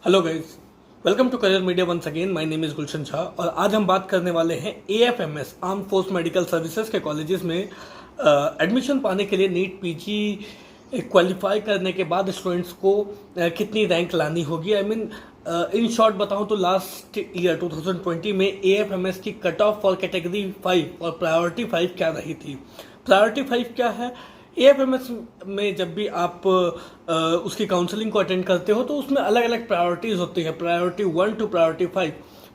Hello guys, welcome to career media once again. My name is Gulshan Shah और आज हम बात करने वाले हैं AFMS arm force medical services के कॉलेजेस में एडमिशन पाने के लिए नीट पीजी क्वालिफाई करने के बाद स्टूडेंट्स को कितनी रैंक लानी होगी। आई मीन इन शॉर्ट बताऊं तो लास्ट ईयर 2020 में एएफएमएस की कट ऑफ फॉर कैटेगरी 5 और प्रायोरिटी 5 क्या रही थी। प्रायोरिटी 5 क्या है? एएफएमएस में जब भी आप उसकी काउंसलिंग को अटेंड करते हो तो उसमें अलग अलग प्रायोरिटीज होती है, प्रायोरिटी 1 टू प्रायोरिटी 5।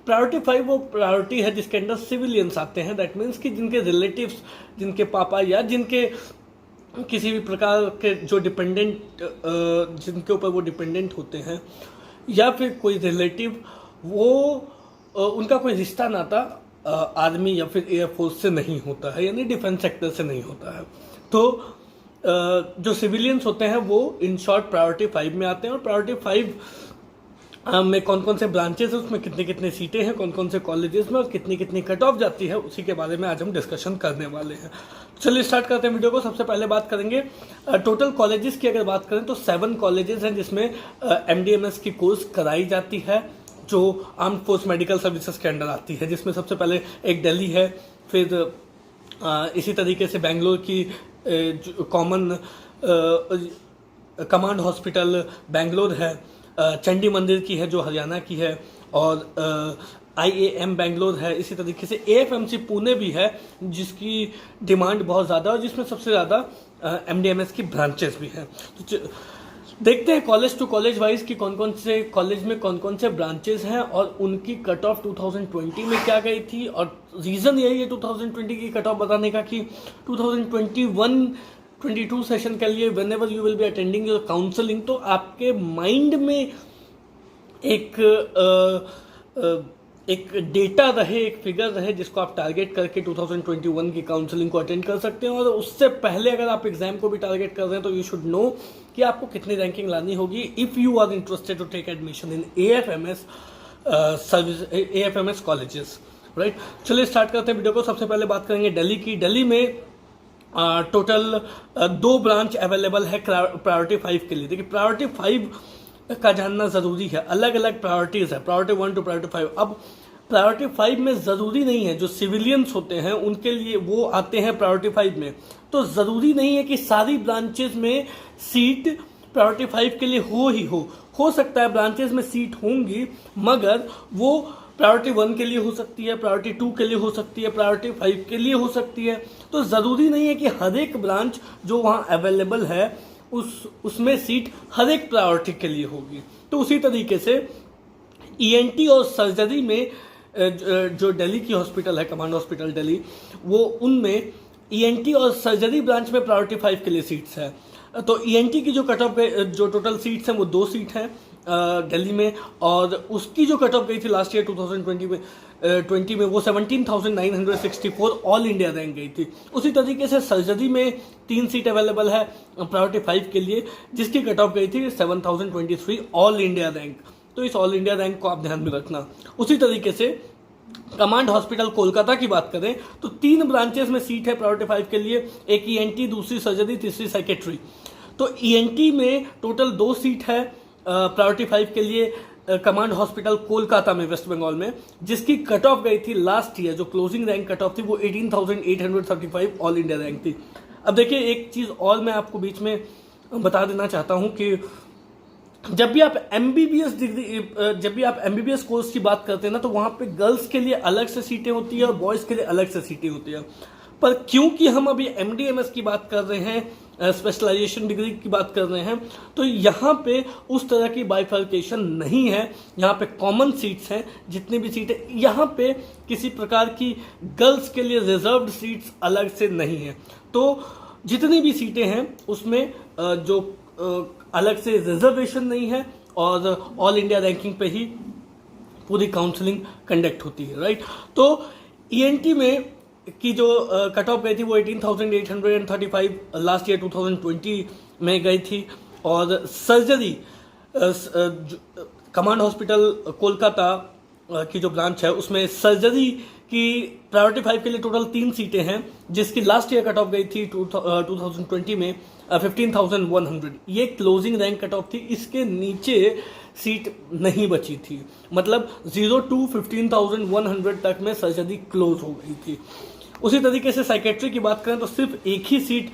प्रायोरिटी 5 वो प्रायोरिटी है जिसके अंदर सिविलियंस आते हैं। दैट मीन्स कि जिनके रिलेटिव्स, जिनके पापा या जिनके किसी भी प्रकार के जो डिपेंडेंट जिनके ऊपर वो डिपेंडेंट होते हैं या फिर कोई रिलेटिव, वो उनका कोई रिश्ता नाता आर्मी या फिर एयरफोर्स से नहीं होता है, यानी डिफेंस सेक्टर से नहीं होता है। तो जो सिविलियंस होते हैं वो इन शॉर्ट प्रायोरिटी 5 में आते हैं। और प्रायोरिटी 5 में कौन कौन से ब्रांचेस हैं, उसमें कितनी कितनी सीटें हैं, कौन कौन से कॉलेजेस में और कितनी कितनी कट ऑफ जाती है, उसी के बारे में आज हम डिस्कशन करने वाले हैं। चलिए स्टार्ट करते हैं वीडियो को। सबसे पहले बात करेंगे टोटल कॉलेजेस की। अगर बात करें तो 7 कॉलेजेस हैं जिसमें एमडीएमएस की कोर्स कराई जाती है, जो आर्म फोर्स मेडिकल सर्विसेज के अंडर आती है, जिसमें सबसे पहले एक दिल्ली है, फिर इसी तरीके से बेंगलोर की कॉमन कमांड हॉस्पिटल बेंगलोर है, चंडी मंदिर की है जो हरियाणा की है, और आईएएम बेंगलोर है। इसी तरीके से एएफएमसी पुणे भी है जिसकी डिमांड बहुत ज़्यादा है और जिसमें सबसे ज़्यादा एमडीएमएस की ब्रांचेस भी हैं। तो देखते हैं कॉलेज टू कॉलेज वाइज कि कौन कौन से कॉलेज में कौन कौन से ब्रांचेस हैं और उनकी कट ऑफ 2020 में क्या गई थी। और रीज़न यही है 2020 की कट ऑफ बताने का कि 2021-22 सेशन के लिए when ever you will be attending your counselling, तो आपके माइंड में एक डेटा रहे, एक फिगर रहे जिसको आप टारगेट करके 2021 की काउंसलिंग को अटेंड कर सकते हैं। और उससे पहले अगर आप एग्जाम को भी टारगेट कर रहे हैं तो यू शुड नो कि आपको कितनी रैंकिंग लानी होगी if you are interested to take admission in AFMS colleges, right. चलिए स्टार्ट करते हैं वीडियो को। सबसे पहले बात करेंगे दिल्ली की। दिल्ली में टोटल 2 ब्रांच अवेलेबल है प्रायोरिटी 5 के लिए। देखिए प्रायोरिटी 5 का जानना ज़रूरी है, अलग अलग प्रायोरिटीज़ है, प्रायोरिटी 1 टू प्रायोरिटी 5। अब प्रायोरिटी 5 में ज़रूरी नहीं है, जो सिविलियंस होते हैं उनके लिए वो आते हैं प्रायोरिटी 5 में, तो ज़रूरी नहीं है कि सारी ब्रांचेज में सीट प्रायोरिटी 5 के लिए ही हो सकता है ब्रांचेज में सीट होंगी मगर वो प्रायोरिटी 1 के लिए हो सकती है, प्रायोरिटी 2 के लिए हो सकती है, प्रायोरिटी 5 के लिए हो सकती है। तो ज़रूरी नहीं है कि हर एक ब्रांच जो वहाँ अवेलेबल है उसमें सीट हर एक प्रायोरिटी के लिए होगी। तो उसी तरीके से ईएनटी और सर्जरी में जो दिल्ली की हॉस्पिटल है, कमांड हॉस्पिटल दिल्ली, वो उनमें ईएनटी और सर्जरी ब्रांच में प्रायोरिटी 5 के लिए सीट्स है। तो ईएनटी की जो कट ऑफ जो टोटल सीट्स हैं वो 2 सीट हैं दिल्ली में, और उसकी जो कट ऑफ गई थी लास्ट ईयर 2020 में वो 17,964 ऑल इंडिया रैंक गई थी। उसी तरीके से सर्जरी में 3 सीट अवेलेबल है प्रायोरिटी 5 के लिए, जिसकी कट ऑफ गई थी 7,023 ऑल इंडिया रैंक। तो इस ऑल इंडिया रैंक को आप ध्यान में रखना। उसी तरीके से कमांड हॉस्पिटल कोलकाता की बात करें तो 3 ब्रांचेस में सीट है प्रायोरिटी 5 के लिए, एक ईएनटी, दूसरी सर्जरी, तीसरी साइकेट्री। तो ईएनटी में टोटल 2 सीट है प्रायोरिटी 5 के लिए कमांड हॉस्पिटल कोलकाता में, वेस्ट बंगाल में, जिसकी कट ऑफ गई थी लास्ट ईयर, जो क्लोजिंग रैंक कट ऑफ थी वो 18,835 ऑल इंडिया रैंक थी। अब देखिए एक चीज़ और मैं आपको बीच में बता देना चाहता हूं कि जब भी आप एमबीबीएस कोर्स की बात करते हैं ना, तो वहाँ पे गर्ल्स के लिए अलग से सीटें होती है और बॉयज़ के लिए अलग से सीटें होती है। पर क्योंकि हम अभी एमडीएमएस की बात कर रहे हैं, स्पेशलाइजेशन डिग्री की बात कर रहे हैं, तो यहाँ पे उस तरह की बाइफर्केशन नहीं है। यहाँ पे कॉमन सीट्स हैं, जितनी भी सीटें, यहाँ पे किसी प्रकार की गर्ल्स के लिए रिजर्व्ड सीट्स अलग से नहीं है। तो जितनी भी सीटें हैं उसमें जो अलग से रिजर्वेशन नहीं है और ऑल इंडिया रैंकिंग पे ही पूरी काउंसलिंग कंडक्ट होती है, राइट। तो ईएनटी में की जो कट ऑफ गई थी वो 18,835 लास्ट ईयर 2020 में गई थी। और सर्जरी कमांड हॉस्पिटल कोलकाता की जो ब्रांच है उसमें सर्जरी की प्रायोरिटी 5 के लिए टोटल 3 सीटें हैं, जिसकी लास्ट ईयर कट ऑफ गई थी 2020 में 15,100। ये क्लोजिंग रैंक कट ऑफ थी। इसके नीचे सीट नहीं बची थी, मतलब 0 to 15,100 तक में सर्जरी क्लोज हो गई थी। उसी तरीके से साइकेट्री की बात करें तो सिर्फ एक ही सीट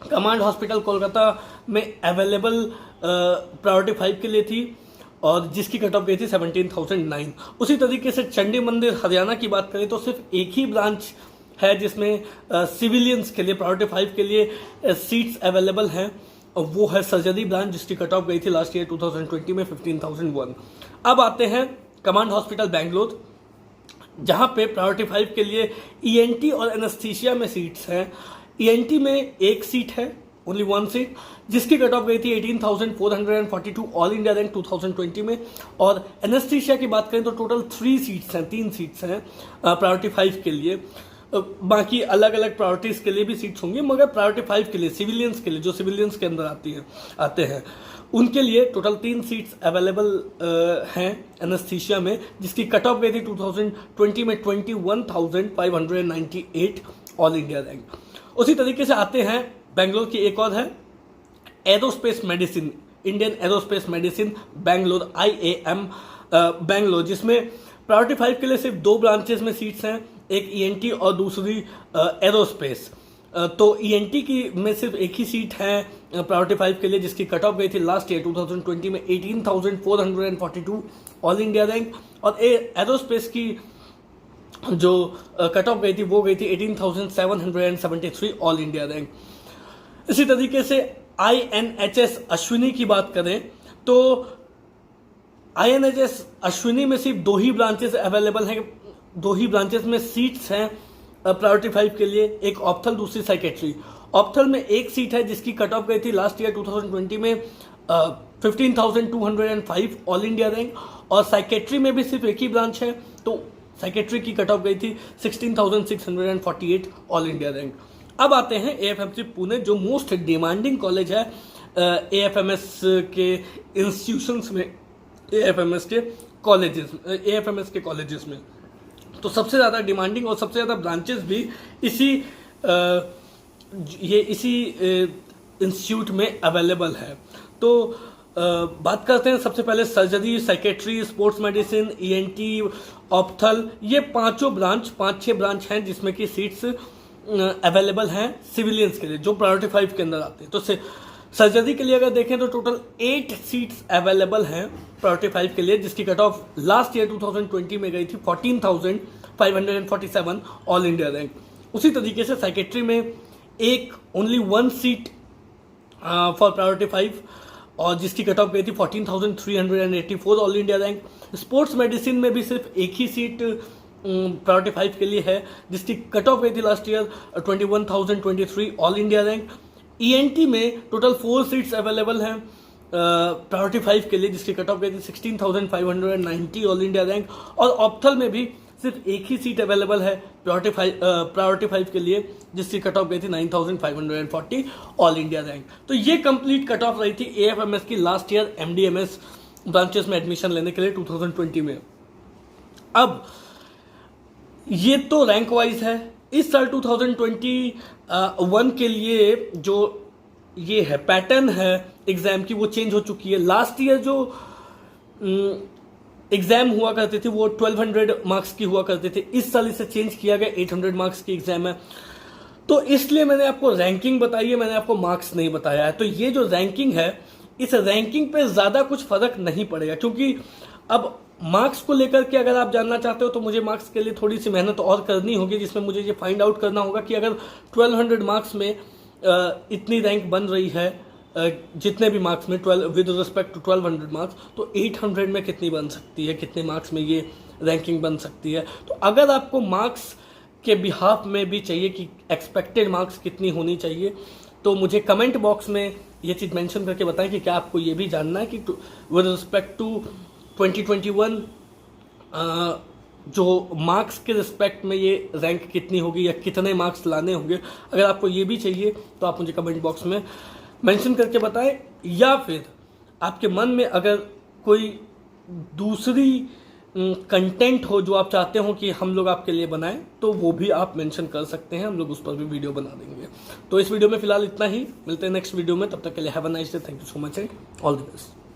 कमांड हॉस्पिटल कोलकाता में अवेलेबल प्रायोरिटी 5 के लिए थी और जिसकी कट ऑफ गई थी 17,009। उसी तरीके से चंडी मंदिर हरियाणा की बात करें तो सिर्फ एक ही ब्रांच है जिसमें सिविलियंस के लिए प्रायोरिटी 5 के लिए सीट्स अवेलेबल हैं, और वो है सर्जरी ब्रांच जिसकी कट ऑफ गई थी लास्ट ईयर 2020 में 15,001। अब आते हैं कमांड हॉस्पिटल बेंगलोर, जहां पे प्रायोरिटी 5 के लिए ईएनटी और एनेस्थीसिया में सीट्स हैं। ईएनटी में एक सीट है, ओनली 1 सीट, जिसकी कट ऑफ गई थी 18,442 ऑल इंडिया रैंक 2020 में। और एनेस्थीसिया की बात करें तो टोटल 3 सीट्स हैं प्रायोरिटी 5 के लिए। बाकी अलग अलग प्रायोरिटीज के लिए भी सीट्स होंगी, मगर प्रायोरिटी 5 के लिए सिविलियंस के लिए, जो सिविलियंस के अंदर आते हैं उनके लिए टोटल 3 सीट्स अवेलेबल हैं एनेस्थीसिया में, जिसकी कट ऑफ गई थी 2020 में 21,598 ऑल इंडिया रैंक। उसी तरीके से आते हैं बेंगलोर की एक और है aerospace medicine, Indian aerospace medicine Bangalore, IAM Bangalore, जिसमें प्रायोरिटी 5 के लिए सिर्फ 2 ब्रांचेस में सीट्स हैं, एक ईएनटी और दूसरी एरोस्पेस। तो ईएनटी की में सिर्फ एक ही सीट है प्रायोरिटी 5 के लिए, जिसकी कट ऑफ गई थी लास्ट ईयर 2020 में 18,442 ऑल इंडिया रैंक। और एरोस्पेस की जो कट ऑफ गई थी वो गई थी 18,773 ऑल इंडिया रैंक। इसी तरीके से INHS अश्विनी की बात करें तो INHS अश्विनी में सिर्फ 2 ही ब्रांचेस अवेलेबल हैं, 2 ही ब्रांचेस में सीट्स हैं प्रायोरिटी 5 के लिए, एक ऑप्थल दूसरी साइकेट्री। ऑप्थल में एक सीट है जिसकी कट ऑफ गई थी लास्ट ईयर 2020 में 15,205 ऑल इंडिया रैंक। और साइकेट्री में भी सिर्फ एक ही ब्रांच है, तो साइकेट्री की कट ऑफ गई थी 16,648 ऑल इंडिया रैंक। अब आते हैं AFMC पुणे, जो मोस्ट डिमांडिंग कॉलेज है AFMS के इंस्टीट्यूशंस में, AFMS के कॉलेजेस में। तो सबसे ज़्यादा डिमांडिंग और सबसे ज़्यादा ब्रांचेस भी इसी इंस्टीट्यूट में अवेलेबल है। तो बात करते हैं सबसे पहले surgery, psychiatry, sports medicine, ENT, ऑप्थल, ये 5-6 ब्रांच हैं जिसमें कि सीट्स अवेलेबल हैं सिविलियंस के लिए, जो प्रायोरिटी 5 के अंदर आते हैं। तो सर्जरी के लिए अगर देखें तो टोटल 8 सीट्स अवेलेबल हैं प्रायोरिटी 5 के लिए, जिसकी कट ऑफ लास्ट ईयर 2020 में गई थी 14,547 ऑल इंडिया रैंक। उसी तरीके से साइकेट्री में ओनली 1 सीट फॉर प्रायोरिटी 5 और जिसकी कट ऑफ गई थी 14,384 all India rank. Sports medicine में भी सिर्फ एक ही सीट प्रायोरिटी 5 के लिए है, जिसकी कट ऑफ गई थी last year 21,023 all India rank. ENT में टोटल 4 सीट्स अवेलेबल हैं प्रायोरिटी 5 के लिए, जिसकी कट ऑफ गई थी 16,590 ऑल इंडिया रैंक। और ऑप्थल में भी सिर्फ एक ही सीट अवेलेबल है प्रायोरिटी 5 के लिए, जिसकी कट ऑफ गई थी 9,540 ऑल इंडिया रैंक। तो ये कंप्लीट कट ऑफ रही थी AFMS की लास्ट ईयर MDMS ब्रांचेस में एडमिशन लेने के लिए 2020 में। अब ये तो रैंक वाइज है। इस साल 2021 के लिए जो ये है पैटर्न है एग्जाम की, वो चेंज हो चुकी है। लास्ट ईयर जो एग्जाम हुआ करते थे वो 1200 मार्क्स की हुआ करते थे, इस साल इसे चेंज किया गया 800 मार्क्स की एग्जाम है। तो इसलिए मैंने आपको रैंकिंग बताई है, मैंने आपको मार्क्स नहीं बताया है। तो ये जो रैंकिंग है, इस रैंकिंग पे ज़्यादा कुछ फर्क नहीं पड़ेगा, क्योंकि अब मार्क्स को लेकर के अगर आप जानना चाहते हो तो मुझे मार्क्स के लिए थोड़ी सी मेहनत और करनी होगी, जिसमें मुझे ये फाइंड आउट करना होगा कि अगर 1200 मार्क्स में इतनी रैंक बन रही है, जितने भी मार्क्स में 12 विद रिस्पेक्ट टू 1200 मार्क्स, तो 800 में कितनी बन सकती है, कितने मार्क्स में ये रैंकिंग बन सकती है। तो अगर आपको मार्क्स के बिहाफ में भी चाहिए कि एक्सपेक्टेड मार्क्स कितनी होनी चाहिए, तो मुझे कमेंट बॉक्स में ये चीज़ मेंशन करके बताएं कि क्या आपको ये भी जानना है कि विद रिस्पेक्ट टू 2021 जो मार्क्स के रिस्पेक्ट में ये रैंक कितनी होगी या कितने मार्क्स लाने होंगे। अगर आपको ये भी चाहिए तो आप मुझे कमेंट बॉक्स में मेंशन करके बताएं, या फिर आपके मन में अगर कोई दूसरी कंटेंट हो जो आप चाहते हो कि हम लोग आपके लिए बनाएं, तो वो भी आप मेंशन कर सकते हैं, हम लोग उस पर भी वीडियो बना देंगे। तो इस वीडियो में फिलहाल इतना ही, मिलते हैं नेक्स्ट वीडियो में, तब तक के लिए have a nice day, thank you so much and all the best.